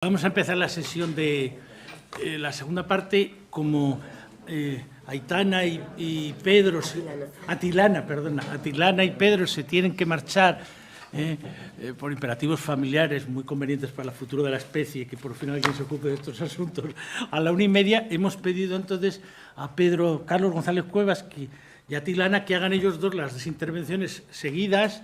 Vamos a empezar la sesión de la segunda parte. Como Aitana y Pedro, Atilana y Pedro se tienen que marchar por imperativos familiares muy convenientes para el futuro de la especie, que por fin alguien se ocupe de estos asuntos, a la 1:30, hemos pedido entonces a Pedro Carlos González Cuevas y a Atilana que hagan ellos dos las intervenciones seguidas.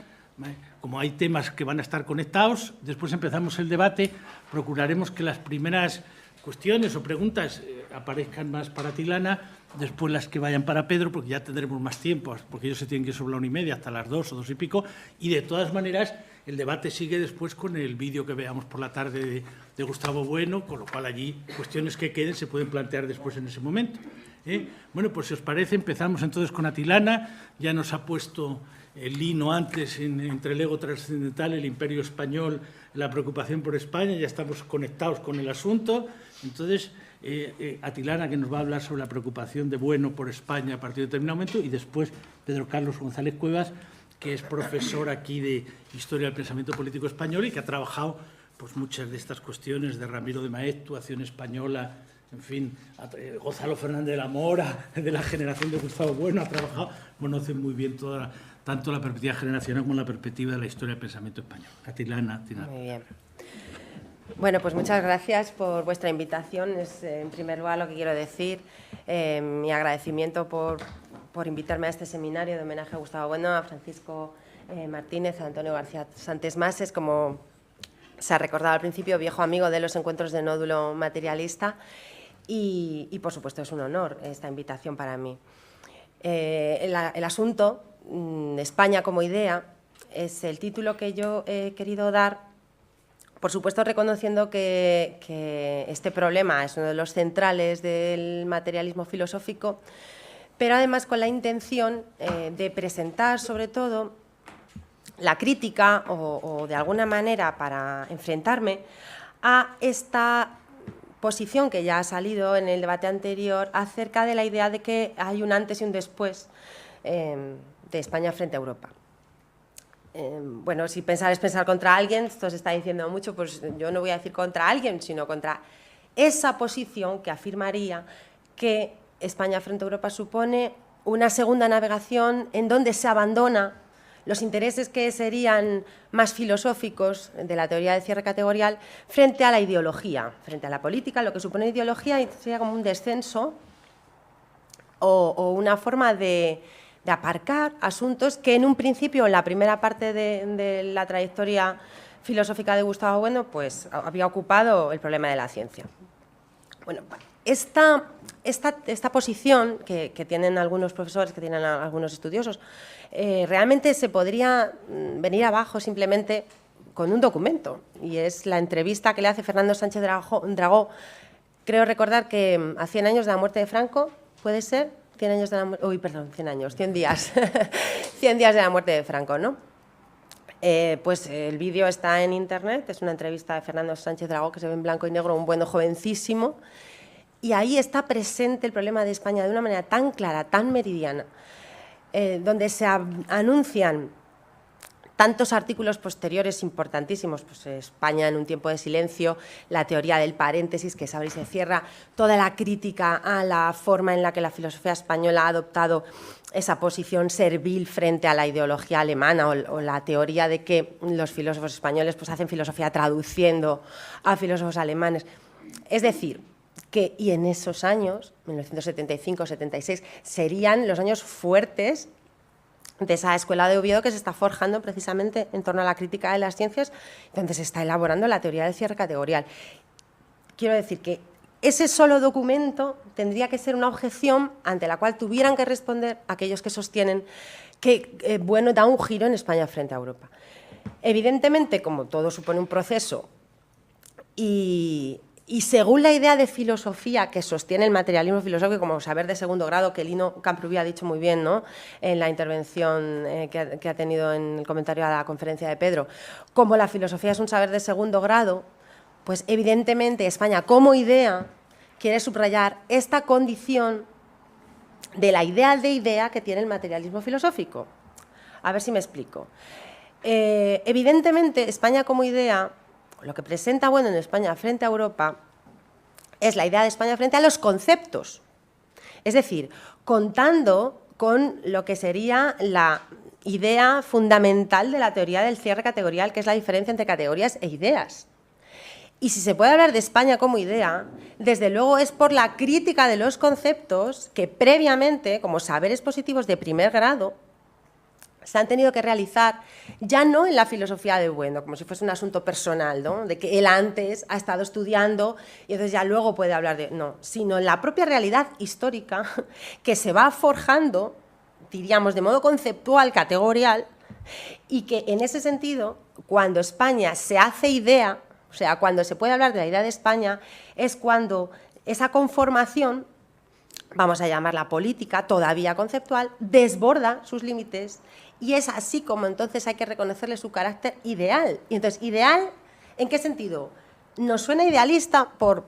Como hay temas que van a estar conectados, después empezamos el debate. Procuraremos que las primeras cuestiones o preguntas aparezcan más para Atilana, después las que vayan para Pedro, porque ya tendremos más tiempo, porque ellos se tienen que ir sobre la 1:30 hasta las 2 o 2 y pico, y de todas maneras el debate sigue después con el vídeo que veamos por la tarde de Gustavo Bueno, con lo cual allí cuestiones que queden se pueden plantear después en ese momento. Bueno, pues si os parece, empezamos entonces con Atilana. Ya nos ha puesto el lino antes entre el ego trascendental, el imperio español, la preocupación por España, ya estamos conectados con el asunto. Entonces, Atilana, que nos va a hablar sobre la preocupación de Bueno por España a partir de determinado momento, y después Pedro Carlos González Cuevas, que es profesor aquí de Historia del Pensamiento Político Español y que ha trabajado pues, muchas de estas cuestiones de Ramiro de Maeztu, Acción Española, en fin, Gonzalo Fernández de la Mora, de la generación de Gustavo Bueno, ha trabajado, conoce muy bien tanto la perspectiva generacional como la perspectiva de la historia del pensamiento español. Atilana. Muy bien. Bueno, pues muchas gracias por vuestra invitación. Es, en primer lugar, lo que quiero decir, mi agradecimiento por invitarme a este seminario de homenaje a Gustavo Bueno, a Francisco Martínez, a Antonio García Santesmas. Es, como se ha recordado al principio, viejo amigo de los encuentros de nódulo materialista y por supuesto, es un honor esta invitación para mí. El asunto, España como idea, es el título que yo he querido dar, por supuesto reconociendo que este problema es uno de los centrales del materialismo filosófico, pero además con la intención de presentar sobre todo la crítica o de alguna manera para enfrentarme a esta posición que ya ha salido en el debate anterior acerca de la idea de que hay un antes y un después de España frente a Europa. Bueno, si pensar es pensar contra alguien, esto se está diciendo mucho, pues yo no voy a decir contra alguien, sino contra esa posición que afirmaría que España frente a Europa supone una segunda navegación en donde se abandona los intereses que serían más filosóficos de la teoría del cierre categorial frente a la ideología, frente a la política, lo que supone ideología sería como un descenso o una forma de aparcar asuntos que en un principio, en la primera parte de la trayectoria filosófica de Gustavo Bueno, pues había ocupado el problema de la ciencia. Bueno, esta posición que tienen algunos profesores, que tienen algunos estudiosos, realmente se podría venir abajo simplemente con un documento, y es la entrevista que le hace Fernando Sánchez Dragó, creo recordar que a 100 años de la muerte de Franco, ¿puede ser? 100 años de la muerte, 100 días, 100 días de la muerte de Franco, ¿no? Pues el vídeo está en internet, es una entrevista de Fernando Sánchez Dragó que se ve en blanco y negro, un bueno jovencísimo, y ahí está presente el problema de España de una manera tan clara, tan meridiana, donde se anuncian tantos artículos posteriores importantísimos, pues España en un tiempo de silencio, la teoría del paréntesis que se abre y se cierra, toda la crítica a la forma en la que la filosofía española ha adoptado esa posición servil frente a la ideología alemana o la teoría de que los filósofos españoles pues, hacen filosofía traduciendo a filósofos alemanes. Es decir, y en esos años, 1975-76, serían los años fuertes de esa escuela de Oviedo que se está forjando precisamente en torno a la crítica de las ciencias, donde se está elaborando la teoría del cierre categorial. Quiero decir que ese solo documento tendría que ser una objeción ante la cual tuvieran que responder aquellos que sostienen que Bueno da un giro en España frente a Europa. Evidentemente, como todo supone un proceso y según la idea de filosofía que sostiene el materialismo filosófico como saber de segundo grado, que Lino Camprubí ha dicho muy bien, ¿no?, en la intervención que ha tenido en el comentario a la conferencia de Pedro, como la filosofía es un saber de segundo grado, pues evidentemente España como idea quiere subrayar esta condición de la idea de idea que tiene el materialismo filosófico. A ver si me explico. Evidentemente España como idea lo que presenta Bueno en España frente a Europa es la idea de España frente a los conceptos. Es decir, contando con lo que sería la idea fundamental de la teoría del cierre categorial, que es la diferencia entre categorías e ideas. Y si se puede hablar de España como idea, desde luego es por la crítica de los conceptos que previamente, como saberes positivos de primer grado, se han tenido que realizar ya no en la filosofía de Bueno, como si fuese un asunto personal, ¿no? De que él antes ha estado estudiando y entonces ya luego puede hablar de... No, sino en la propia realidad histórica que se va forjando, diríamos, de modo conceptual, categorial, y que en ese sentido, cuando España se hace idea, o sea, cuando se puede hablar de la idea de España, es cuando esa conformación, vamos a llamarla política, todavía conceptual, desborda sus límites y es así como entonces hay que reconocerle su carácter ideal. Y entonces, ¿ideal en qué sentido? Nos suena idealista por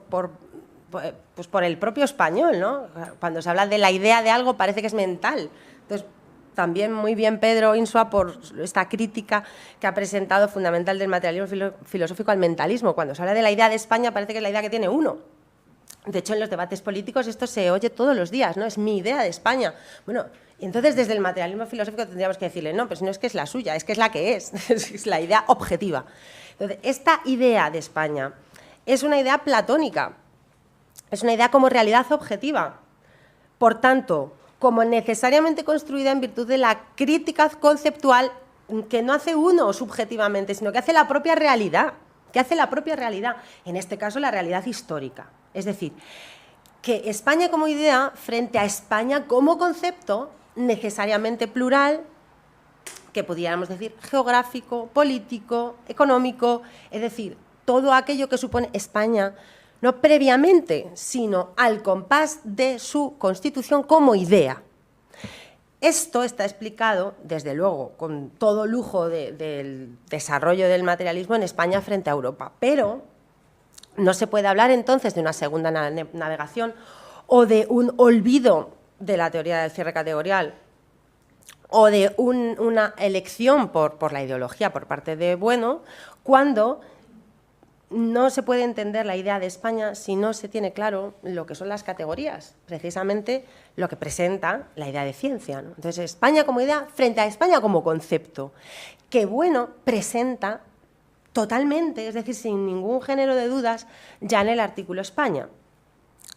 el propio español, ¿no? Cuando se habla de la idea de algo parece que es mental. Entonces, también muy bien Pedro Insua por esta crítica que ha presentado fundamental del materialismo filosófico al mentalismo. Cuando se habla de la idea de España parece que es la idea que tiene uno. De hecho, en los debates políticos esto se oye todos los días, ¿no? Es mi idea de España. Bueno, y entonces desde el materialismo filosófico tendríamos que decirle, no, pues no es que es la suya, es que es la que es la idea objetiva. Entonces, esta idea de España es una idea platónica, es una idea como realidad objetiva. Por tanto, como necesariamente construida en virtud de la crítica conceptual que no hace uno subjetivamente, sino que hace la propia realidad, en este caso la realidad histórica. Es decir, que España como idea frente a España como concepto necesariamente plural, que pudiéramos decir geográfico, político, económico, es decir, todo aquello que supone España, no previamente, sino al compás de su constitución como idea. Esto está explicado, desde luego, con todo lujo del desarrollo del materialismo en España frente a Europa, pero no se puede hablar entonces de una segunda navegación o de un olvido de la teoría del cierre categorial o de una elección por la ideología por parte de Bueno, cuando no se puede entender la idea de España si no se tiene claro lo que son las categorías, precisamente lo que presenta la idea de ciencia, ¿no? Entonces, España como idea frente a España como concepto, que Bueno presenta totalmente, es decir, sin ningún género de dudas, ya en el artículo España.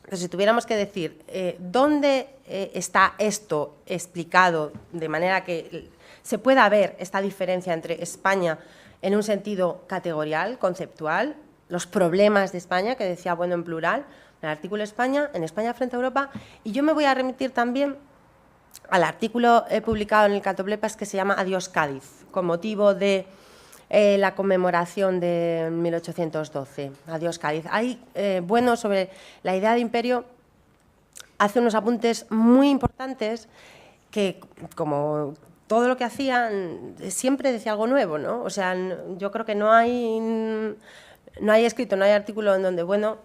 Entonces, si tuviéramos que decir dónde está esto explicado de manera que se pueda ver esta diferencia entre España en un sentido categorial, conceptual, los problemas de España, que decía Bueno en plural, en el artículo España, en España frente a Europa, y yo me voy a remitir también al artículo publicado en el Catoplepas que se llama Adiós Cádiz, con motivo de la conmemoración de 1812, Adiós Cádiz. Hay, Bueno, sobre la idea de imperio, hace unos apuntes muy importantes que, como todo lo que hacía, siempre decía algo nuevo, ¿no? O sea, yo creo que no hay escrito, no hay artículo en donde Bueno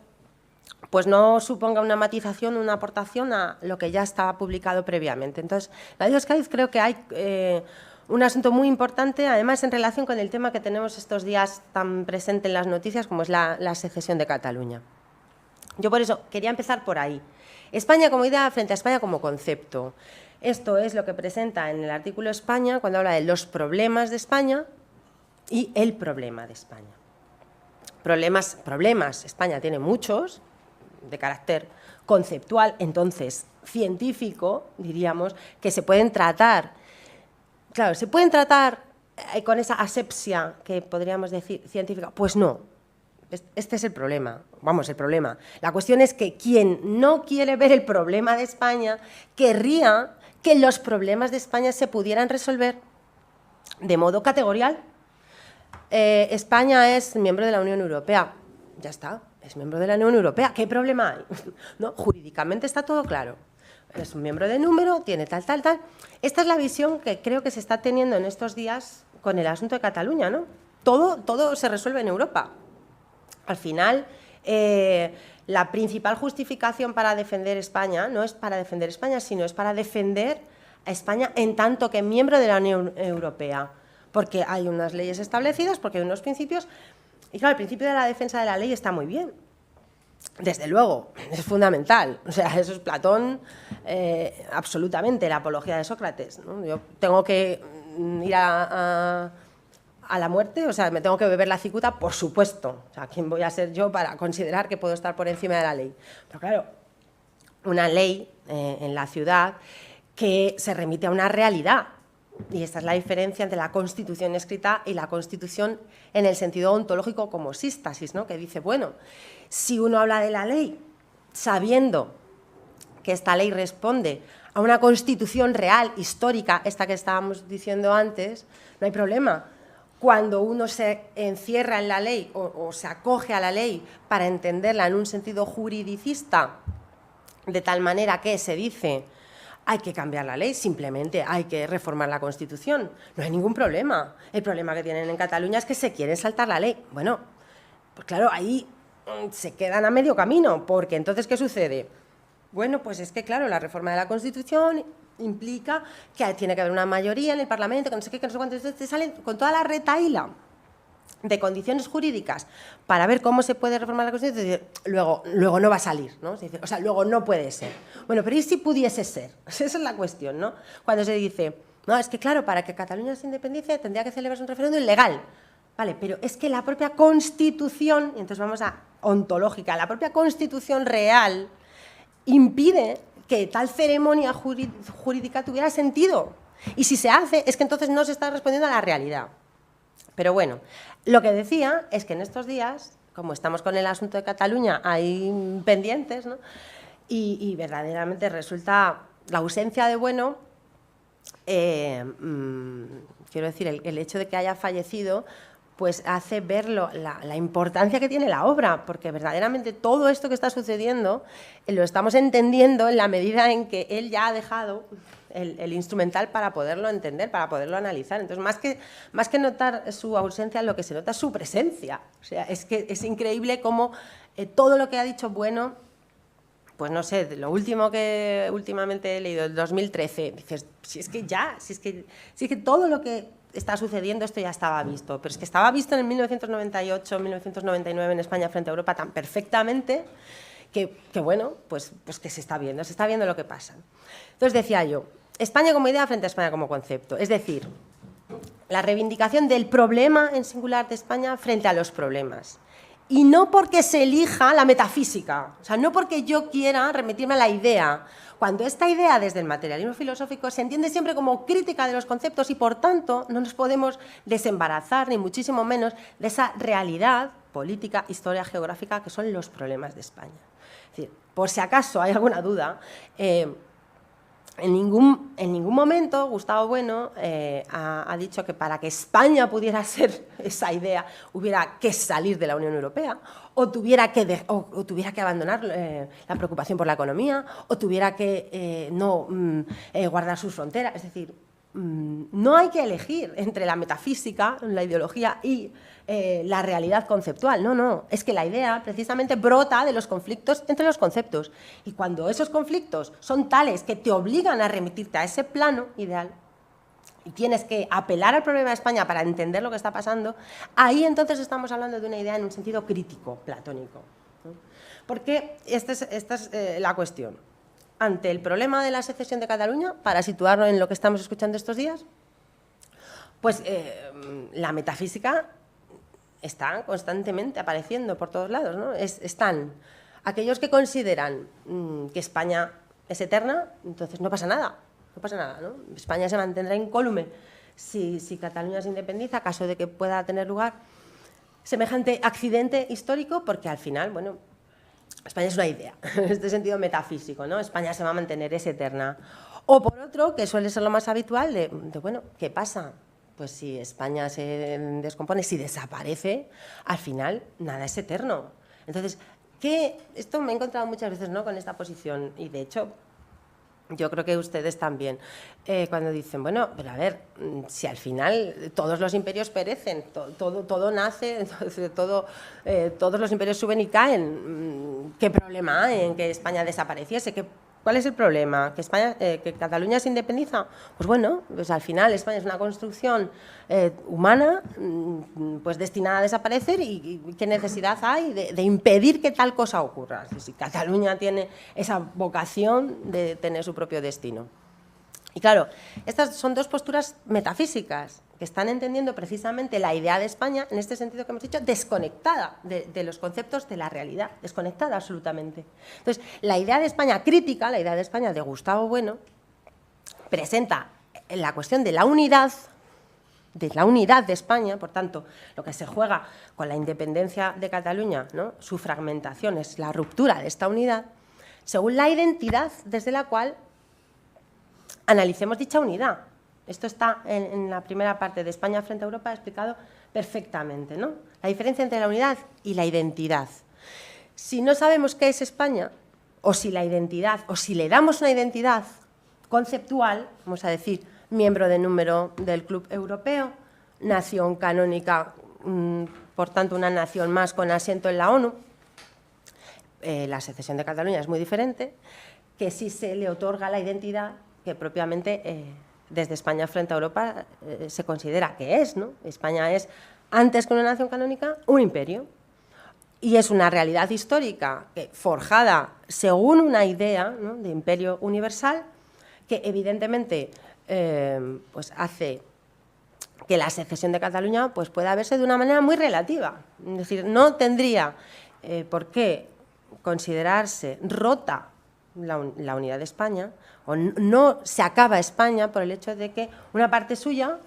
pues no suponga una matización, una aportación a lo que ya estaba publicado previamente. Entonces, la Adiós Cádiz creo que hay un asunto muy importante, además en relación con el tema que tenemos estos días tan presente en las noticias, como es la secesión de Cataluña. Yo por eso quería empezar por ahí. España como idea frente a España como concepto. Esto es lo que presenta en el artículo España cuando habla de los problemas de España y el problema de España. Problemas, España tiene muchos, de carácter conceptual, entonces científico, diríamos, que se pueden tratar. Claro, ¿se pueden tratar con esa asepsia que podríamos decir científica? Pues no. Este es el problema, vamos, el problema. La cuestión es que quien no quiere ver el problema de España querría que los problemas de España se pudieran resolver de modo categorial. España es miembro de la Unión Europea, ya está, es miembro de la Unión Europea. ¿Qué problema hay? ¿No? Jurídicamente está todo claro. Es un miembro de número, tiene tal. Esta es la visión que creo que se está teniendo en estos días con el asunto de Cataluña, ¿no? Todo se resuelve en Europa. Al final, la principal justificación para defender España no es para defender España, sino es para defender a España en tanto que miembro de la Unión Europea. Porque hay unas leyes establecidas, porque hay unos principios, Y claro, el principio de la defensa de la ley está muy bien. Desde luego, es fundamental. O sea, eso es Platón, absolutamente, la apología de Sócrates, ¿no? Yo tengo que ir a la muerte, o sea, me tengo que beber la cicuta, por supuesto. O sea, ¿quién voy a ser yo para considerar que puedo estar por encima de la ley? Pero claro, una ley en la ciudad que se remite a una realidad. Y esta es la diferencia entre la Constitución escrita y la Constitución en el sentido ontológico como sístasis, ¿no? Que dice, bueno, si uno habla de la ley sabiendo que esta ley responde a una Constitución real, histórica, esta que estábamos diciendo antes, no hay problema. Cuando uno se encierra en la ley o se acoge a la ley para entenderla en un sentido juridicista, de tal manera que se dice hay que cambiar la ley, simplemente hay que reformar la Constitución. No hay ningún problema. El problema que tienen en Cataluña es que se quieren saltar la ley. Bueno, pues claro, ahí se quedan a medio camino, porque entonces, ¿qué sucede? Bueno, pues es que, claro, la reforma de la Constitución implica que tiene que haber una mayoría en el Parlamento, que no sé qué, que no sé cuánto, entonces te salen con toda la retahíla de condiciones jurídicas para ver cómo se puede reformar la Constitución, luego no va a salir, ¿no? O sea, luego no puede ser. Bueno, pero ¿y si pudiese ser? Esa es la cuestión, ¿no? Cuando se dice, no, es que claro, para que Cataluña se independice tendría que celebrarse un referéndum ilegal. Vale, pero es que la propia Constitución, y entonces vamos a ontológica, la propia Constitución real impide que tal ceremonia jurídica tuviera sentido. Y si se hace, es que entonces no se está respondiendo a la realidad. Pero bueno, lo que decía es que en estos días, como estamos con el asunto de Cataluña, hay pendientes, ¿no? Y verdaderamente resulta la ausencia de bueno, quiero decir, el hecho de que haya fallecido, pues hace ver la importancia que tiene la obra, porque verdaderamente todo esto que está sucediendo lo estamos entendiendo en la medida en que él ya ha dejado el instrumental para poderlo entender, para poderlo analizar. Entonces, más que notar su ausencia, lo que se nota es su presencia. O sea, es que es increíble cómo todo lo que ha dicho bueno, pues no sé, lo último que últimamente he leído, el 2013, dices, si es que todo lo que está sucediendo, esto ya estaba visto, pero es que estaba visto en el 1998, 1999 en España frente a Europa tan perfectamente que bueno, pues que se está viendo lo que pasa. Entonces decía yo, España como idea frente a España como concepto, es decir, la reivindicación del problema en singular de España frente a los problemas. Y no porque se elija la metafísica, o sea, no porque yo quiera remitirme a la idea. Cuando esta idea desde el materialismo filosófico se entiende siempre como crítica de los conceptos y por tanto no nos podemos desembarazar ni muchísimo menos de esa realidad política, historia, geográfica que son los problemas de España. Es decir, por si acaso hay alguna duda, en ningún momento Gustavo Bueno ha dicho que para que España pudiera ser esa idea hubiera que salir de la Unión Europea o tuviera que abandonar la preocupación por la economía o tuviera que no guardar sus fronteras. Es decir, no hay que elegir entre la metafísica, la ideología y la realidad conceptual. No, es que la idea precisamente brota de los conflictos entre los conceptos. Y cuando esos conflictos son tales que te obligan a remitirte a ese plano ideal y tienes que apelar al problema de España para entender lo que está pasando, ahí entonces estamos hablando de una idea en un sentido crítico, platónico, ¿no? Porque esta es la cuestión. Ante el problema de la secesión de Cataluña, para situarlo en lo que estamos escuchando estos días, pues la metafísica está constantemente apareciendo por todos lados, ¿no? Están aquellos que consideran que España es eterna, entonces no pasa nada, ¿no? España se mantendrá incólume si Cataluña se independiza, caso de que pueda tener lugar semejante accidente histórico, porque al final, bueno, España es una idea, en este sentido metafísico, ¿no? España se va a mantener, es eterna. O por otro, que suele ser lo más habitual, de bueno, ¿qué pasa? Pues si España se descompone, si desaparece, al final nada es eterno. Entonces, esto me he encontrado muchas veces, ¿no?, con esta posición, y de hecho yo creo que ustedes también, cuando dicen, bueno, pero a ver, si al final todos los imperios perecen, todo nace, todos los imperios suben y caen, ¿qué problema hay en que España desapareciese? ¿Cuál es el problema? ¿Que Cataluña se independiza? Pues bueno, pues al final España es una construcción humana pues destinada a desaparecer y ¿qué necesidad hay de impedir que tal cosa ocurra? Si Cataluña tiene esa vocación de tener su propio destino. Y claro, estas son dos posturas metafísicas que están entendiendo precisamente la idea de España, en este sentido que hemos dicho, desconectada de los conceptos de la realidad, desconectada absolutamente. Entonces, la idea de España crítica, la idea de España de Gustavo Bueno, presenta la cuestión de la unidad de España, por tanto, lo que se juega con la independencia de Cataluña, ¿no? Su fragmentación es la ruptura de esta unidad, según la identidad desde la cual analicemos dicha unidad. Esto está en la primera parte de España frente a Europa explicado perfectamente, ¿no? La diferencia entre la unidad y la identidad. Si no sabemos qué es España, o si la identidad, o si le damos una identidad conceptual, vamos a decir, miembro de número del Club Europeo, nación canónica, por tanto una nación más con asiento en la ONU, la secesión de Cataluña es muy diferente, que si se le otorga la identidad que propiamente desde España frente a Europa se considera que es, ¿no? España es, antes que una nación canónica, un imperio. Y es una realidad histórica forjada según una idea, ¿no?, de imperio universal, que evidentemente pues hace que la secesión de Cataluña pues pueda verse de una manera muy relativa. Es decir, no tendría por qué considerarse rota la unidad de España, o no se acaba España por el hecho de que una parte suya,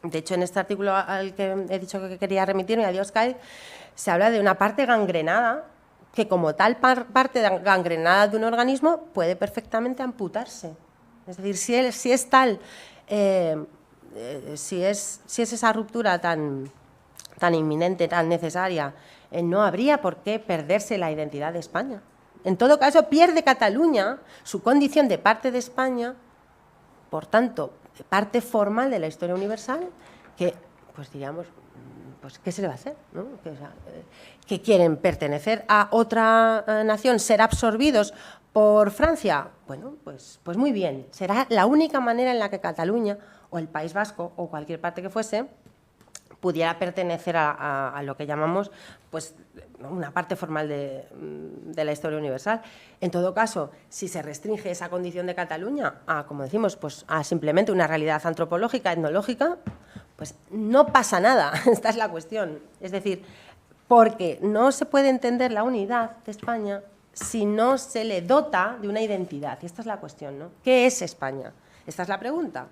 de hecho en este artículo al que he dicho que quería remitirme, a Dios Cae, se habla de una parte gangrenada, que como tal parte gangrenada de un organismo puede perfectamente amputarse. Es decir, si es tal, si es esa ruptura tan inminente, tan necesaria, no habría por qué perderse la identidad de España. En todo caso, pierde Cataluña su condición de parte de España, por tanto, parte formal de la historia universal, que, pues diríamos, pues ¿qué se le va a hacer?, ¿no? ¿Que quieren pertenecer a otra nación, ser absorbidos por Francia? Bueno, pues muy bien. Será la única manera en la que Cataluña, o el País Vasco, o cualquier parte que fuese, pudiera pertenecer a lo que llamamos pues, una parte formal de la historia universal. En todo caso, si se restringe esa condición de Cataluña a, como decimos, pues, a simplemente una realidad antropológica, etnológica, pues no pasa nada. Esta es la cuestión. Es decir, porque no se puede entender la unidad de España si no se le dota de una identidad. Y esta es la cuestión, ¿no? ¿Qué es España? Esta es la pregunta.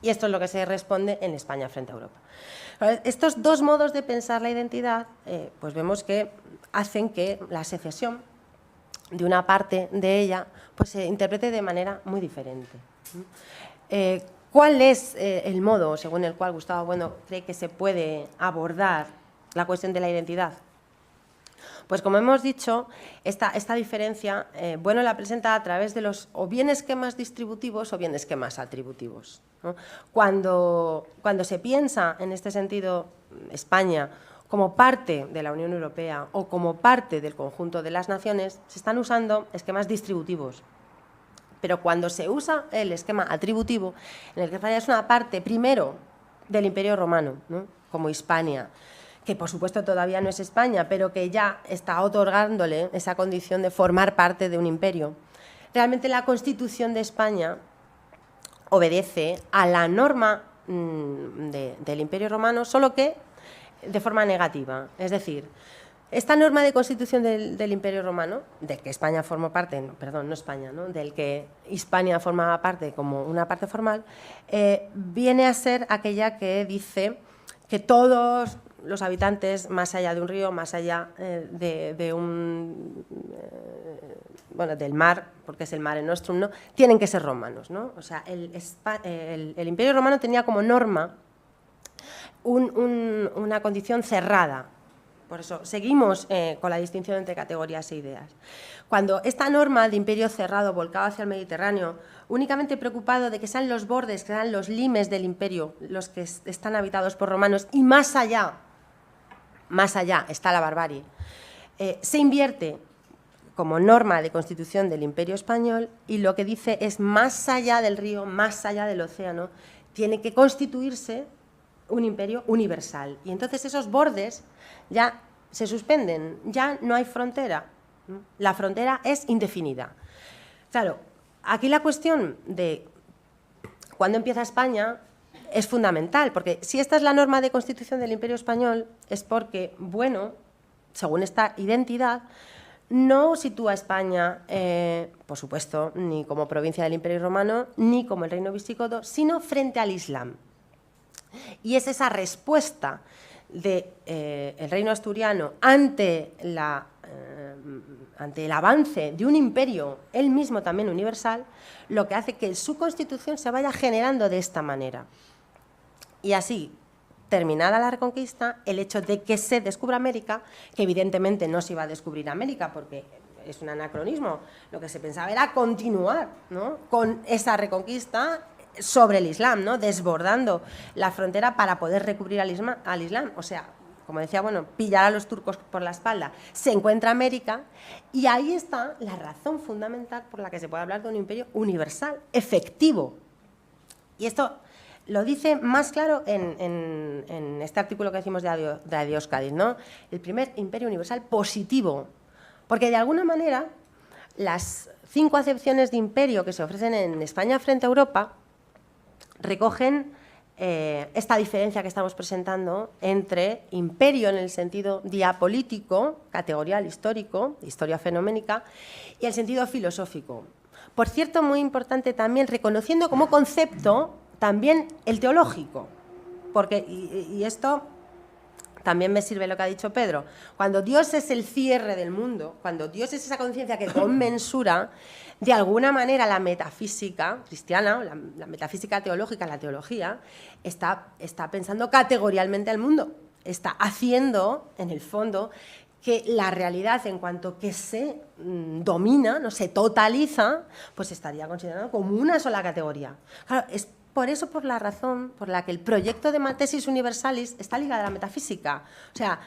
Y esto es lo que se responde en España frente a Europa. Estos dos modos de pensar la identidad, pues vemos que hacen que la secesión de una parte de ella pues se interprete de manera muy diferente. ¿Cuál es el modo según el cual Gustavo Bueno cree que se puede abordar la cuestión de la identidad? Pues como hemos dicho, esta diferencia, Bueno la presenta a través de los o bien esquemas distributivos o bien esquemas atributivos, ¿no? Cuando se piensa en este sentido España como parte de la Unión Europea o como parte del conjunto de las naciones, se están usando esquemas distributivos. Pero cuando se usa el esquema atributivo, en el que España es una parte, primero, del Imperio Romano, ¿no?, como Hispania, que por supuesto todavía no es España, pero que ya está otorgándole esa condición de formar parte de un imperio. Realmente la Constitución de España obedece a la norma del Imperio Romano, solo que de forma negativa. Es decir, esta norma de Constitución del Imperio Romano, del que España formó parte, no España, ¿no?, del que Hispania formaba parte como una parte formal, viene a ser aquella que dice que todos los habitantes, más allá de un río, más allá del mar, porque es el Mare Nostrum, ¿no?, tienen que ser romanos, ¿no? O sea, el Imperio Romano tenía como norma una condición cerrada. Por eso seguimos con la distinción entre categorías e ideas. Cuando esta norma de imperio cerrado volcado hacia el Mediterráneo, únicamente preocupado de que sean los bordes, que sean los limes del imperio los que están habitados por romanos, y más allá está la barbarie, se invierte como norma de constitución del Imperio Español, y lo que dice es más allá del río, más allá del océano, tiene que constituirse un imperio universal. Y entonces esos bordes ya se suspenden, ya no hay frontera. La frontera es indefinida. Claro, aquí la cuestión de cuándo empieza España es fundamental, porque si esta es la norma de constitución del Imperio Español, es porque, bueno, según esta identidad, no sitúa a España, por supuesto, ni como provincia del Imperio Romano, ni como el reino visigodo, sino frente al Islam. Y es esa respuesta del reino asturiano ante el avance de un imperio, él mismo también universal, lo que hace que su constitución se vaya generando de esta manera. Y así, terminada la Reconquista, el hecho de que se descubra América, que evidentemente no se iba a descubrir América porque es un anacronismo, lo que se pensaba era continuar, ¿no?, con esa reconquista sobre el Islam, ¿no?, desbordando la frontera para poder recubrir al Islam. O sea, como decía, bueno, pillar a los turcos por la espalda. Se encuentra América y ahí está la razón fundamental por la que se puede hablar de un imperio universal, efectivo. Y esto lo dice más claro en este artículo que hicimos de Adiós Cádiz, ¿no? El primer imperio universal positivo. Porque de alguna manera las 5 acepciones de imperio que se ofrecen en España frente a Europa recogen esta diferencia que estamos presentando entre imperio en el sentido diapolítico, categorial, histórico, historia fenoménica, y el sentido filosófico. Por cierto, muy importante también, reconociendo como concepto también el teológico, porque, y esto también me sirve lo que ha dicho Pedro, cuando Dios es el cierre del mundo, cuando Dios es esa conciencia que conmensura, de alguna manera la metafísica cristiana, la metafísica teológica, la teología, está pensando categorialmente al mundo, está haciendo, en el fondo, que la realidad, en cuanto que se domina, no se totaliza, pues estaría considerada como una sola categoría. Claro, es por eso, por la razón por la que el proyecto de Tesis Universalis está ligado a la metafísica. O sea,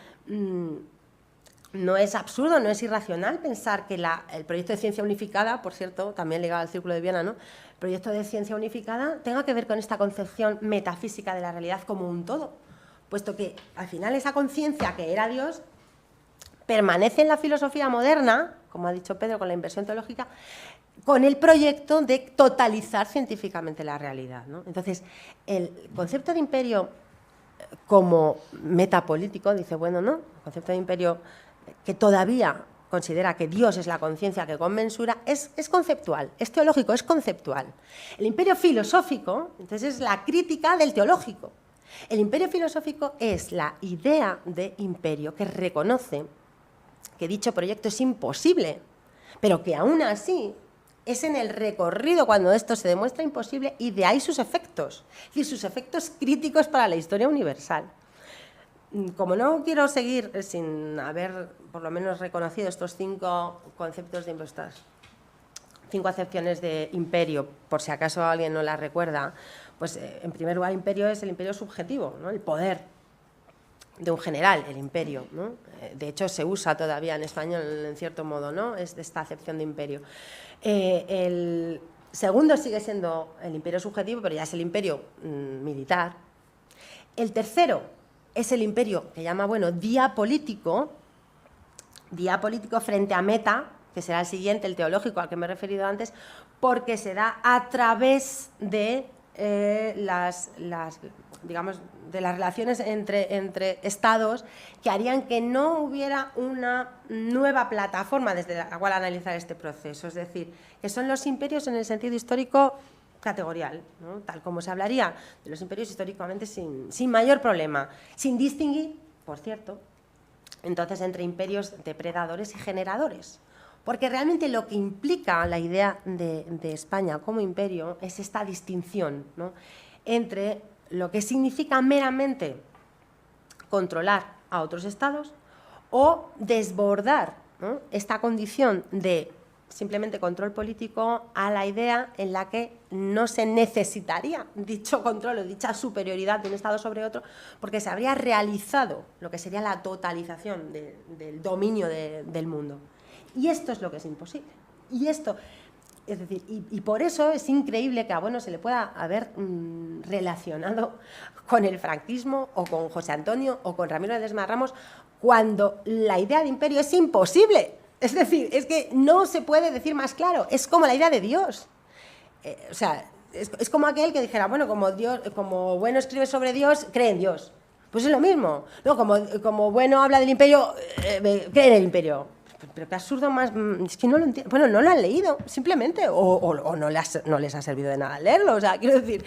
no es absurdo, no es irracional pensar que el proyecto de ciencia unificada, por cierto, también ligado al Círculo de Viena, ¿no?, el proyecto de ciencia unificada tenga que ver con esta concepción metafísica de la realidad como un todo, puesto que al final esa conciencia que era Dios permanece en la filosofía moderna, como ha dicho Pedro, con la inversión teológica, con el proyecto de totalizar científicamente la realidad, ¿no? Entonces, el concepto de imperio como metapolítico, dice, bueno, ¿no?, el concepto de imperio que todavía considera que Dios es la conciencia que conmensura, es conceptual, es teológico, es conceptual. El imperio filosófico, entonces, es la crítica del teológico. El imperio filosófico es la idea de imperio que reconoce que dicho proyecto es imposible, pero que aún así es en el recorrido cuando esto se demuestra imposible, y de ahí sus efectos, es decir, sus efectos críticos para la historia universal. Como no quiero seguir sin haber por lo menos reconocido estos 5 conceptos de estas 5 acepciones de imperio, por si acaso alguien no las recuerda, pues en primer lugar, imperio es el imperio subjetivo, ¿no?, el poder de un general, el imperio, ¿no? De hecho, se usa todavía en español en cierto modo, ¿no?, es de esta acepción de imperio. El segundo sigue siendo el imperio subjetivo, pero ya es el imperio militar. El tercero es el imperio que llama, bueno, diapolítico frente a meta, que será el siguiente, el teológico al que me he referido antes, porque se da a través de digamos, de las relaciones entre estados, que harían que no hubiera una nueva plataforma desde la cual analizar este proceso. Es decir, que son los imperios en el sentido histórico categorial, ¿no?, tal como se hablaría de los imperios históricamente sin mayor problema, sin distinguir, por cierto, entonces entre imperios depredadores y generadores. Porque realmente lo que implica la idea de España como imperio es esta distinción, ¿no?, entre lo que significa meramente controlar a otros estados o desbordar, ¿no?, esta condición de simplemente control político a la idea en la que no se necesitaría dicho control o dicha superioridad de un estado sobre otro, porque se habría realizado lo que sería la totalización del dominio del mundo. Y esto es lo que es imposible. Y esto, es decir, y por eso es increíble que a Bueno se le pueda haber relacionado con el franquismo o con José Antonio o con Ramiro Ledesma Ramos cuando la idea de imperio es imposible. Es decir, es que no se puede decir más claro. Es como la idea de Dios. O sea, es como aquel que dijera, bueno, como Bueno escribe sobre Dios, cree en Dios. Pues es lo mismo. No, como Bueno habla del imperio, cree en el imperio. Pero qué absurdo más... Es que no lo entiendo. Bueno, no lo han leído, simplemente. O no les ha servido de nada leerlo. O sea, quiero decir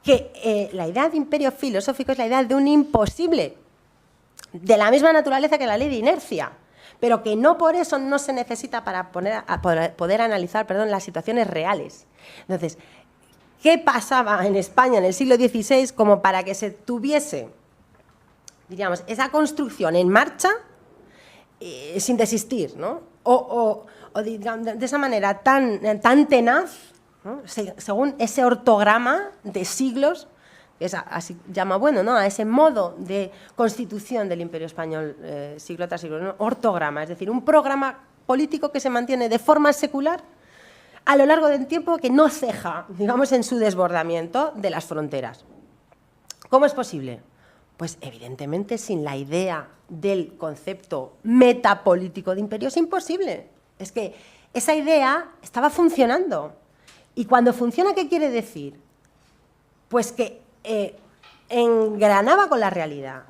que la idea de imperio filosófico es la idea de un imposible, de la misma naturaleza que la ley de inercia, pero que no por eso no se necesita para poder analizar, las situaciones reales. Entonces, ¿qué pasaba en España en el siglo XVI como para que se tuviese, diríamos, esa construcción en marcha sin desistir, ¿no? O digamos, de esa manera tan tenaz, ¿no? Según ese ortograma de siglos, que es así llama Bueno, ¿no? A ese modo de constitución del Imperio Español siglo tras siglo, ¿no? Ortograma, es decir, un programa político que se mantiene de forma secular a lo largo del tiempo, que no ceja, digamos, en su desbordamiento de las fronteras. ¿Cómo es posible? Pues evidentemente sin la idea del concepto metapolítico de imperio es imposible. Es que esa idea estaba funcionando. Y cuando funciona, ¿qué quiere decir? Pues que engranaba con la realidad.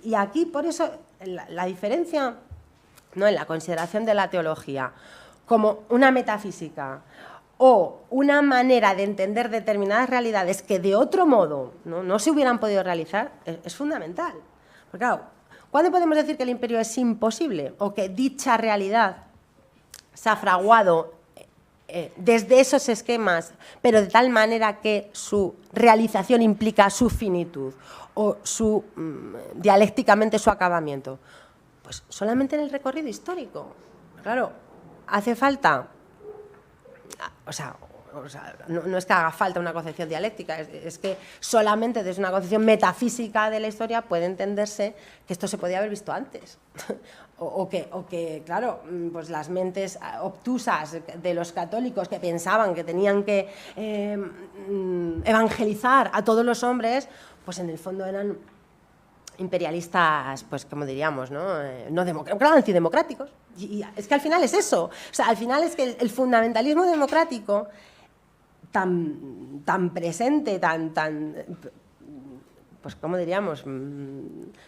Y aquí, por eso, la diferencia, ¿no?, en la consideración de la teología como una metafísica o una manera de entender determinadas realidades que de otro modo no se hubieran podido realizar, es fundamental. Porque claro, ¿cuándo podemos decir que el imperio es imposible o que dicha realidad se ha fraguado desde esos esquemas, pero de tal manera que su realización implica su finitud o dialécticamente su acabamiento? Pues solamente en el recorrido histórico. Claro, hace falta, no es que haga falta una concepción dialéctica, es que solamente desde una concepción metafísica de la historia puede entenderse que esto se podía haber visto antes. o que, claro, pues las mentes obtusas de los católicos que pensaban que tenían que evangelizar a todos los hombres, pues en el fondo eran imperialistas, pues como diríamos, antidemocráticos. Y es que al final es eso. O sea, al final es que el fundamentalismo democrático tan presente, pues como diríamos,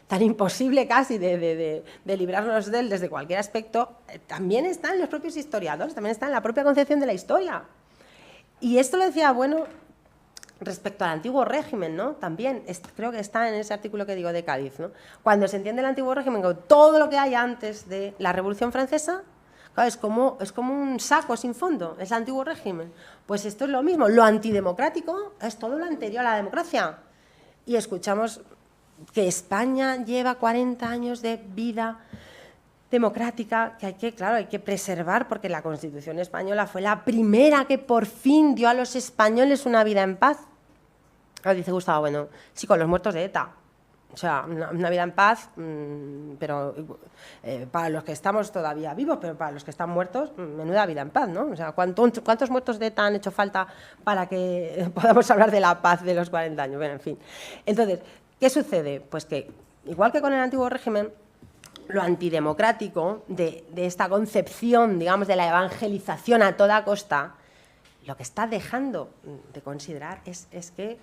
tan imposible casi de librarnos de él desde cualquier aspecto, también está en los propios historiadores, también está en la propia concepción de la historia. Y esto lo decía Bueno respecto al antiguo régimen, ¿no? También creo que está en ese artículo que digo de Cádiz, ¿no? Cuando se entiende el antiguo régimen con todo lo que hay antes de la Revolución Francesa, claro, es como un saco sin fondo, es el antiguo régimen. Pues esto es lo mismo, lo antidemocrático es todo lo anterior a la democracia. Y escuchamos que España lleva 40 años de vida democrática que hay que preservar, porque la Constitución española fue la primera que por fin dio a los españoles una vida en paz. Dice Gustavo Bueno, sí, con los muertos de ETA. O sea, una vida en paz, pero para los que estamos todavía vivos, pero para los que están muertos, menuda vida en paz, ¿no? O sea, ¿cuántos muertos de ETA han hecho falta para que podamos hablar de la paz de los 40 años? Bueno, en fin. Entonces, ¿qué sucede? Pues que, igual que con el antiguo régimen, lo antidemocrático de esta concepción, digamos, de la evangelización a toda costa, lo que está dejando de considerar es que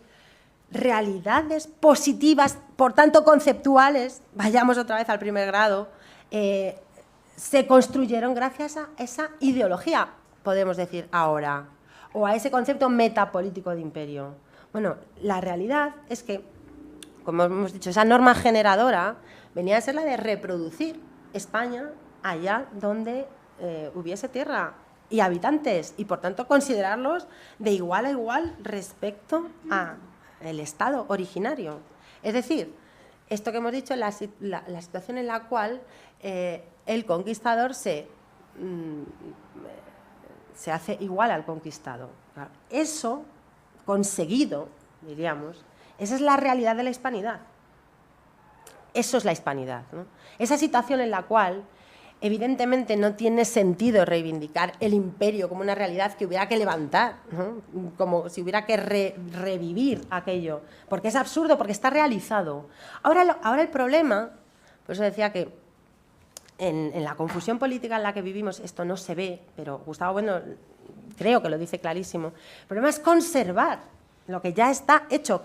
realidades positivas, por tanto conceptuales, vayamos otra vez al primer grado, se construyeron gracias a esa ideología, podemos decir ahora, o a ese concepto metapolítico de imperio. Bueno, la realidad es que, como hemos dicho, esa norma generadora venía a ser la de reproducir España allá donde hubiese tierra y habitantes, y por tanto considerarlos de igual a igual respecto al Estado originario. Es decir, esto que hemos dicho, la situación en la cual el conquistador se hace igual al conquistado. Eso conseguido, diríamos, esa es la realidad de la hispanidad. Eso es la hispanidad, ¿no? Esa situación en la cual evidentemente no tiene sentido reivindicar el imperio como una realidad que hubiera que levantar, ¿no? Como si hubiera que revivir aquello, porque es absurdo, porque está realizado. Ahora el problema, por eso decía que en la confusión política en la que vivimos esto no se ve, pero Gustavo Bueno creo que lo dice clarísimo, el problema es conservar lo que ya está hecho,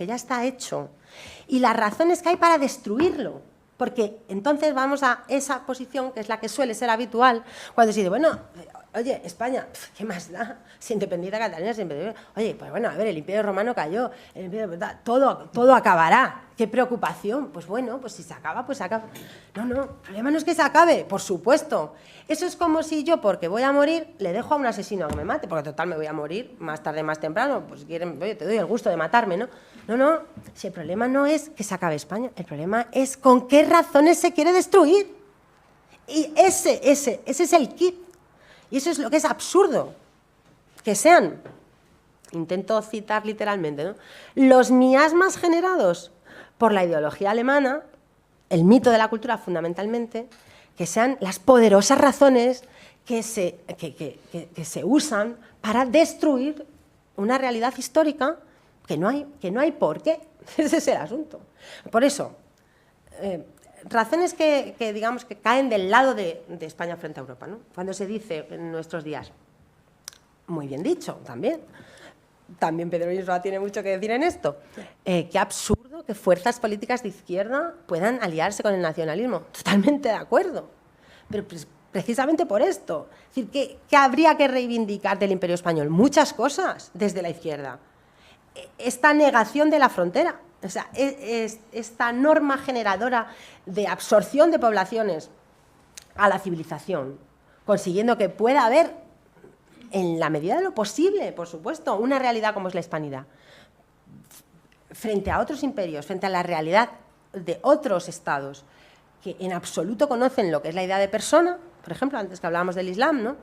y las razones que hay para destruirlo. Porque entonces vamos a esa posición, que es la que suele ser habitual, cuando se dice, bueno, oye, España, ¿qué más da? Si independiente Cataluña, oye, pues bueno, a ver, el Imperio Romano cayó, todo acabará. ¿Qué preocupación? Pues bueno, pues si se acaba, pues se acaba. No, el problema no es que se acabe, por supuesto. Eso es como si yo, porque voy a morir, le dejo a un asesino a que me mate, porque total me voy a morir, más tarde, más temprano, pues si quieren, oye, te doy el gusto de matarme, ¿no? No, si el problema no es que se acabe España, el problema es con qué razones se quiere destruir. Y ese es el kit. Y eso es lo que es absurdo. Que sean, intento citar literalmente, ¿no?, los miasmas generados por la ideología alemana, el mito de la cultura fundamentalmente, que sean las poderosas razones que se usan para destruir una realidad histórica que no hay por qué. Ese es el asunto. Por eso, razones que digamos que caen del lado de España frente a Europa, ¿no? Cuando se dice en nuestros días, muy bien dicho también Pedro Isroa tiene mucho que decir en esto, qué absurdo que fuerzas políticas de izquierda puedan aliarse con el nacionalismo. Totalmente de acuerdo, pero precisamente por esto. Es decir, ¿qué habría que reivindicar del Imperio Español? Muchas cosas desde la izquierda. Esta negación de la frontera, o sea, esta norma generadora de absorción de poblaciones a la civilización, consiguiendo que pueda haber, en la medida de lo posible, por supuesto, una realidad como es la hispanidad, frente a otros imperios, frente a la realidad de otros estados que en absoluto conocen lo que es la idea de persona. Por ejemplo, antes que hablábamos del Islam, ¿no?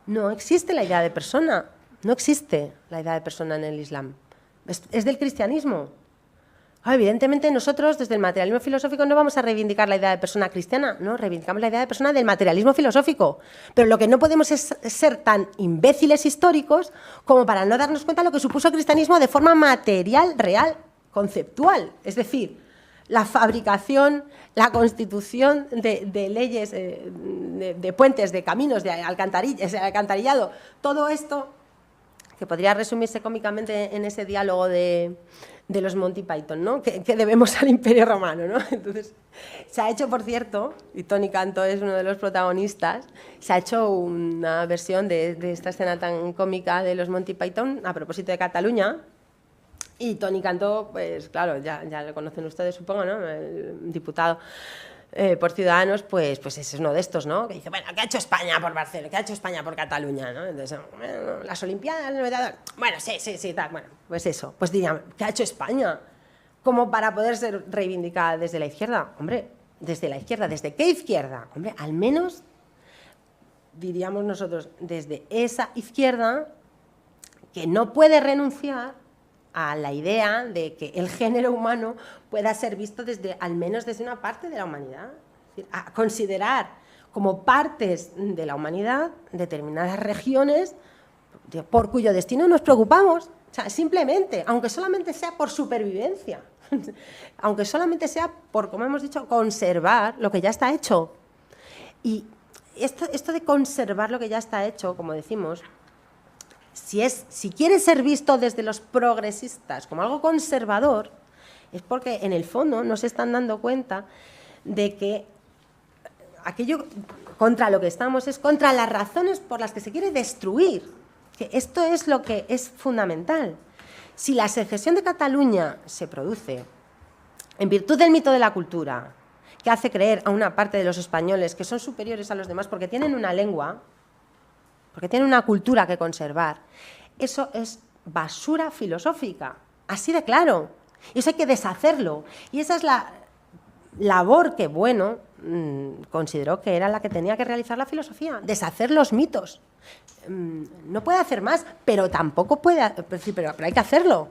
No existe la idea de persona, no existe la idea de persona en el Islam. Es del cristianismo. Evidentemente nosotros desde el materialismo filosófico no vamos a reivindicar la idea de persona cristiana, no, reivindicamos la idea de persona del materialismo filosófico. Pero lo que no podemos es ser tan imbéciles históricos como para no darnos cuenta de lo que supuso el cristianismo de forma material, real, conceptual. Es decir, la fabricación, la constitución de leyes, de puentes, de caminos, de alcantarillado, todo esto que podría resumirse cómicamente en ese diálogo de los Monty Python, ¿no? Que debemos al Imperio Romano, ¿no? Entonces, se ha hecho, por cierto, y Tony Cantó es uno de los protagonistas, se ha hecho una versión de esta escena tan cómica de los Monty Python a propósito de Cataluña, y Tony Cantó, pues claro, ya lo conocen ustedes, supongo, ¿no? El diputado por Ciudadanos, pues es uno de estos, ¿no? Que dice, bueno, ¿qué ha hecho España por Barcelona? ¿Qué ha hecho España por Cataluña? ¿No? Entonces, bueno, las Olimpiadas, bueno, sí, tal, bueno, pues eso. Pues dirían, ¿qué ha hecho España? Como para poder ser reivindicada desde la izquierda. Hombre, desde la izquierda, ¿desde qué izquierda? Hombre, al menos, diríamos nosotros, desde esa izquierda que no puede renunciar a la idea de que el género humano pueda ser visto al menos desde una parte de la humanidad. Es decir, a considerar como partes de la humanidad determinadas regiones por cuyo destino nos preocupamos. O sea, simplemente, aunque solamente sea por supervivencia, aunque solamente sea por, como hemos dicho, conservar lo que ya está hecho. Y esto de conservar lo que ya está hecho, como decimos, si quiere ser visto desde los progresistas como algo conservador, es porque en el fondo no se están dando cuenta de que aquello contra lo que estamos es contra las razones por las que se quiere destruir. Que esto es lo que es fundamental. Si la secesión de Cataluña se produce en virtud del mito de la cultura, que hace creer a una parte de los españoles que son superiores a los demás porque tienen una lengua, porque tienen una cultura que conservar, eso es basura filosófica, así de claro. Y eso hay que deshacerlo. Y esa es la labor que Bueno consideró que era la que tenía que realizar la filosofía, deshacer los mitos. No puede hacer más, pero tampoco puede, pero hay que hacerlo.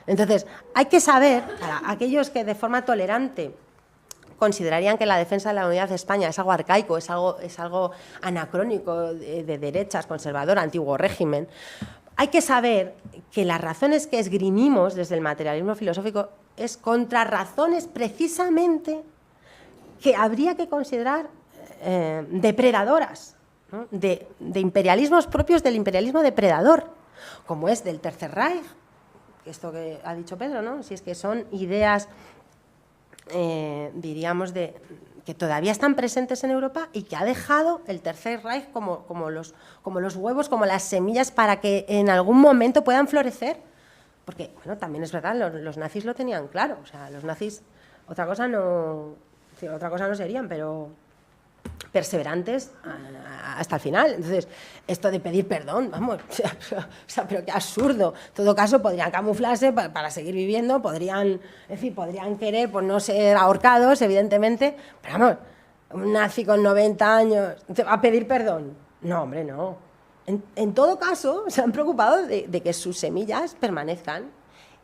Entonces, hay que saber, para aquellos que de forma tolerante considerarían que la defensa de la unidad de España es algo arcaico, es algo anacrónico, de derechas, conservador, antiguo régimen. Hay que saber que las razones que esgrimimos desde el materialismo filosófico es contra razones precisamente que habría que considerar depredadoras, ¿no? de imperialismos propios del imperialismo depredador, como es del Tercer Reich, esto que ha dicho Pedro, ¿no? Si es que son ideas, diríamos, que todavía están presentes en Europa y que ha dejado el Tercer Reich como los huevos, como las semillas para que en algún momento puedan florecer. Porque, bueno, también es verdad, los nazis lo tenían claro. O sea, los nazis, otra cosa no serían, pero perseverantes hasta el final. Entonces, esto de pedir perdón, vamos, o sea, pero qué absurdo. En todo caso, podrían camuflarse para seguir viviendo, podrían querer pues, no ser ahorcados, evidentemente, pero vamos, un nazi con 90 años ¿te va a pedir perdón? No, hombre, no. En todo caso, se han preocupado de que sus semillas permanezcan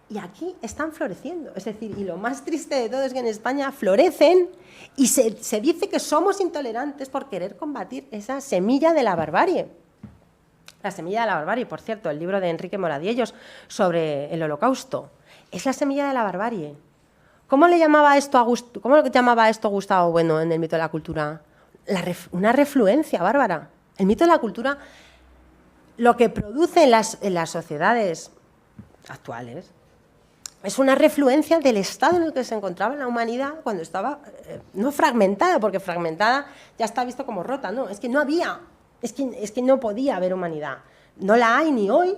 y aquí están floreciendo. Es decir, y lo más triste de todo es que en España florecen y se dice que somos intolerantes por querer combatir esa semilla de la barbarie. La semilla de la barbarie, por cierto, el libro de Enrique Moradiellos sobre el Holocausto, es la semilla de la barbarie. ¿Cómo llamaba esto Gustavo Bueno en el mito de la cultura? Una refluencia bárbara. El mito de la cultura, lo que produce en las sociedades actuales, es una refluencia del estado en el que se encontraba la humanidad cuando estaba, no fragmentada, porque fragmentada ya está visto como rota, no, es que no había, es que no podía haber humanidad. No la hay ni hoy,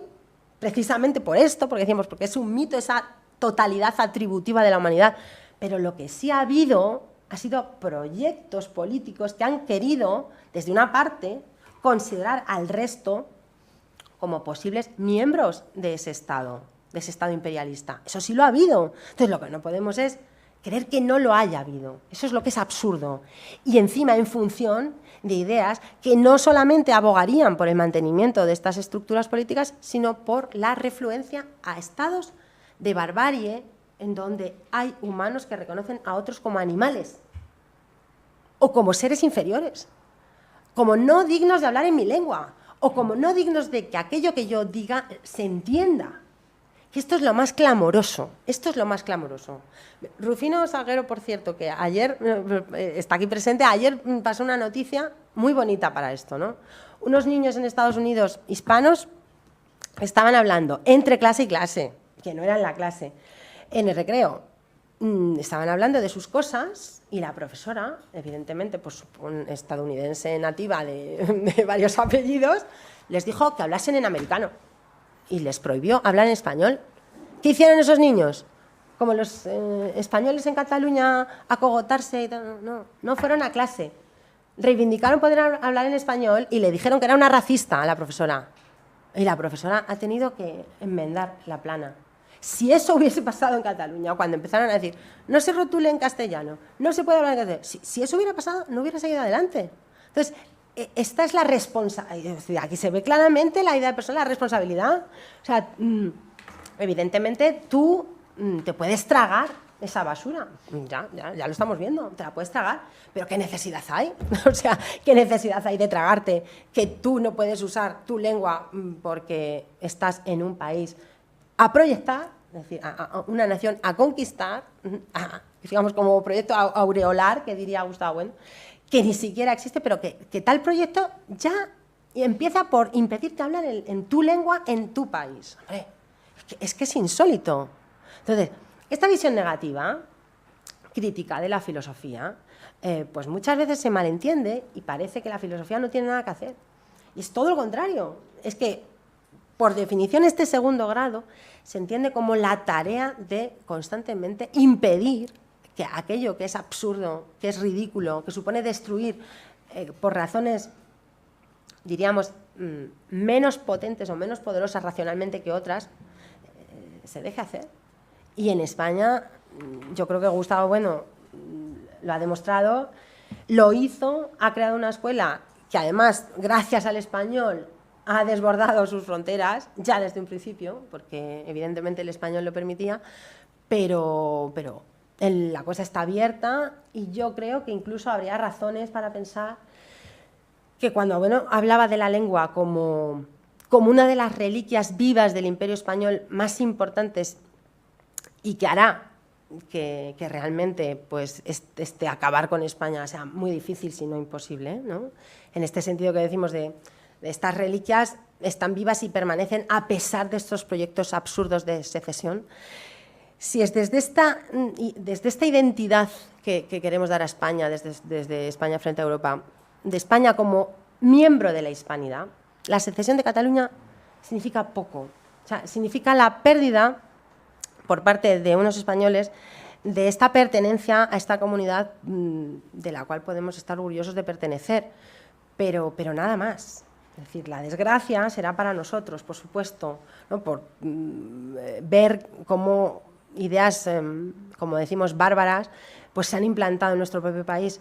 precisamente por esto, porque decíamos, porque es un mito esa totalidad atributiva de la humanidad, pero lo que sí ha habido ha sido proyectos políticos que han querido, desde una parte, considerar al resto como posibles miembros de ese Estado imperialista. Eso sí lo ha habido. Entonces, lo que no podemos es creer que no lo haya habido. Eso es lo que es absurdo. Y encima, en función de ideas que no solamente abogarían por el mantenimiento de estas estructuras políticas, sino por la refluencia a estados de barbarie en donde hay humanos que reconocen a otros como animales o como seres inferiores, como no dignos de hablar en mi lengua o como no dignos de que aquello que yo diga se entienda. Esto es lo más clamoroso, Rufino Salguero, por cierto, que ayer está aquí presente, ayer pasó una noticia muy bonita para esto, ¿no? Unos niños en Estados Unidos hispanos estaban hablando entre clase y clase, que no era en la clase, en el recreo, estaban hablando de sus cosas y la profesora, evidentemente, pues un estadounidense nativa de varios apellidos, les dijo que hablasen en americano. Y les prohibió hablar en español. ¿Qué hicieron esos niños? Como los españoles en Cataluña acogotarse y tal. No fueron a clase. Reivindicaron poder hablar en español y le dijeron que era una racista a la profesora. Y la profesora ha tenido que enmendar la plana. Si eso hubiese pasado en Cataluña, cuando empezaron a decir no se rotule en castellano, no se puede hablar en castellano, si eso hubiera pasado, no hubiera seguido adelante. Entonces, esta es la responsabilidad. Aquí se ve claramente la idea de persona, la responsabilidad. O sea, evidentemente tú te puedes tragar esa basura. Ya lo estamos viendo, te la puedes tragar. Pero ¿qué necesidad hay? O sea, ¿qué necesidad hay de tragarte que tú no puedes usar tu lengua porque estás en un país a proyectar, es decir, a una nación a conquistar, digamos como proyecto aureolar, que diría Gustavo Bueno, que ni siquiera existe, pero que tal proyecto ya empieza por impedirte hablar en tu lengua en tu país. Hombre, es que es insólito. Entonces, esta visión negativa, crítica de la filosofía, pues muchas veces se malentiende y parece que la filosofía no tiene nada que hacer. Y es todo lo contrario. Es que, por definición, este segundo grado se entiende como la tarea de constantemente impedir que aquello que es absurdo, que es ridículo, que supone destruir por razones, diríamos, menos potentes o menos poderosas racionalmente que otras, se deje hacer. Y en España, yo creo que Gustavo Bueno lo ha demostrado, lo hizo, ha creado una escuela que además, gracias al español, ha desbordado sus fronteras, ya desde un principio, porque evidentemente el español lo permitía, pero la cosa está abierta y yo creo que incluso habría razones para pensar que cuando hablaba de la lengua como una de las reliquias vivas del Imperio Español más importantes y que hará que realmente pues, acabar con España sea muy difícil, si no imposible, ¿no? En este sentido que decimos de estas reliquias están vivas y permanecen a pesar de estos proyectos absurdos de secesión. Si es desde esta identidad que queremos dar a España, desde España frente a Europa, de España como miembro de la hispanidad, la secesión de Cataluña significa poco. O sea, significa la pérdida por parte de unos españoles de esta pertenencia a esta comunidad de la cual podemos estar orgullosos de pertenecer, pero nada más. Es decir, la desgracia será para nosotros, por supuesto, ¿no? Por ver cómo ideas, como decimos, bárbaras, pues se han implantado en nuestro propio país.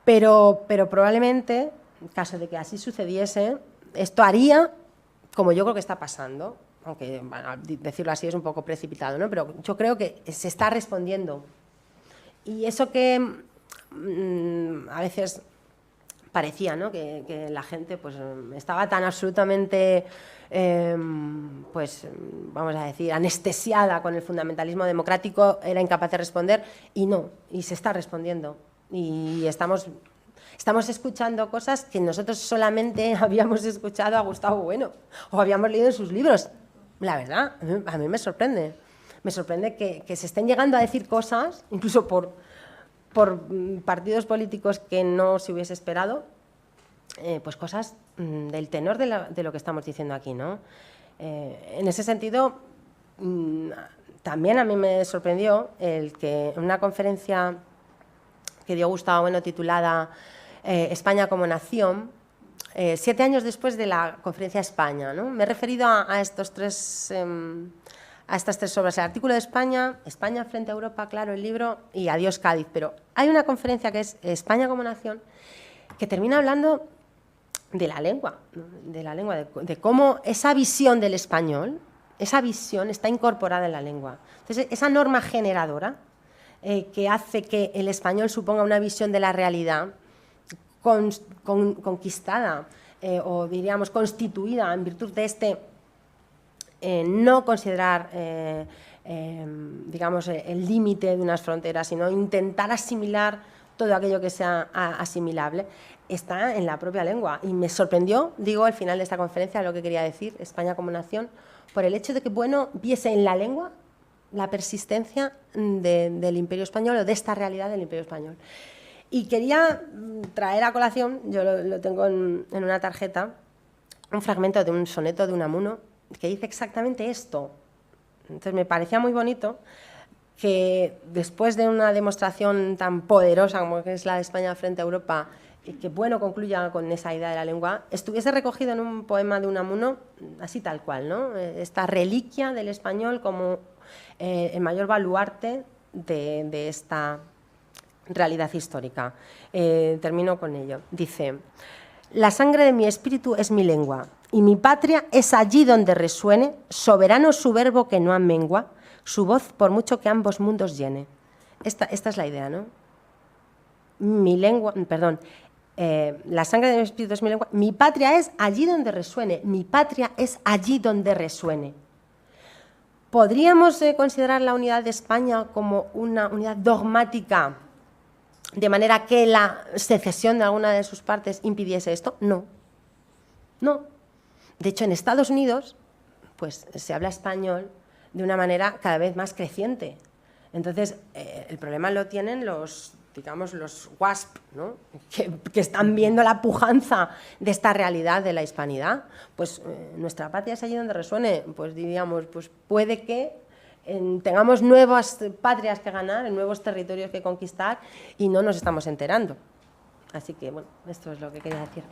Pero probablemente, en caso de que así sucediese, esto haría, como yo creo que está pasando, aunque bueno, decirlo así es un poco precipitado, ¿no? Pero yo creo que se está respondiendo. Y eso que a veces parecía, ¿no? que la gente pues, estaba tan absolutamente, pues, vamos a decir, anestesiada con el fundamentalismo democrático, era incapaz de responder, y no, y se está respondiendo. Y estamos escuchando cosas que nosotros solamente habíamos escuchado a Gustavo Bueno o habíamos leído en sus libros. La verdad, a mí me sorprende. Me sorprende que se estén llegando a decir cosas, incluso por partidos políticos que no se hubiese esperado, pues cosas del tenor de lo que estamos diciendo aquí, ¿no? En ese sentido, también a mí me sorprendió el que en una conferencia que dio Gustavo Bueno titulada España como nación, 7 años después de la conferencia España, ¿no? Me he referido a estas tres obras, el artículo de España, España frente a Europa, claro, el libro, y Adiós Cádiz, pero hay una conferencia que es España como nación, que termina hablando de la lengua, de cómo esa visión del español, esa visión está incorporada en la lengua. Entonces, esa norma generadora que hace que el español suponga una visión de la realidad conquistada o diríamos constituida en virtud de no considerar digamos el límite de unas fronteras, sino intentar asimilar todo aquello que sea asimilable, está en la propia lengua. Y me sorprendió, digo, al final de esta conferencia, lo que quería decir, España como nación, por el hecho de que Bueno viese en la lengua la persistencia del Imperio Español o de esta realidad del Imperio Español. Y quería traer a colación, yo lo tengo en una tarjeta, un fragmento de un soneto de Unamuno que dice exactamente esto. Entonces me parecía muy bonito que después de una demostración tan poderosa como que es la de España frente a Europa, y que Bueno concluya con esa idea de la lengua, estuviese recogido en un poema de Unamuno, así tal cual, ¿no? Esta reliquia del español como el mayor baluarte de esta realidad histórica. Termino con ello. Dice: la sangre de mi espíritu es mi lengua, y mi patria es allí donde resuene, soberano su verbo que no amengua, su voz por mucho que ambos mundos llene. Esta es la idea, ¿no? Mi lengua, perdón, la sangre de mi espíritu es mi lengua, mi patria es allí donde resuene, mi patria es allí donde resuene. ¿Podríamos considerar la unidad de España como una unidad dogmática, de manera que la secesión de alguna de sus partes impidiese esto? No. No. De hecho, en Estados Unidos pues, se habla español de una manera cada vez más creciente. Entonces, el problema lo tienen los WASP, ¿no? que están viendo la pujanza de esta realidad de la hispanidad. Pues nuestra patria es allí donde resuene. Pues diríamos, pues puede que tengamos nuevas patrias que ganar, nuevos territorios que conquistar y no nos estamos enterando. Así que, bueno, esto es lo que quería decir.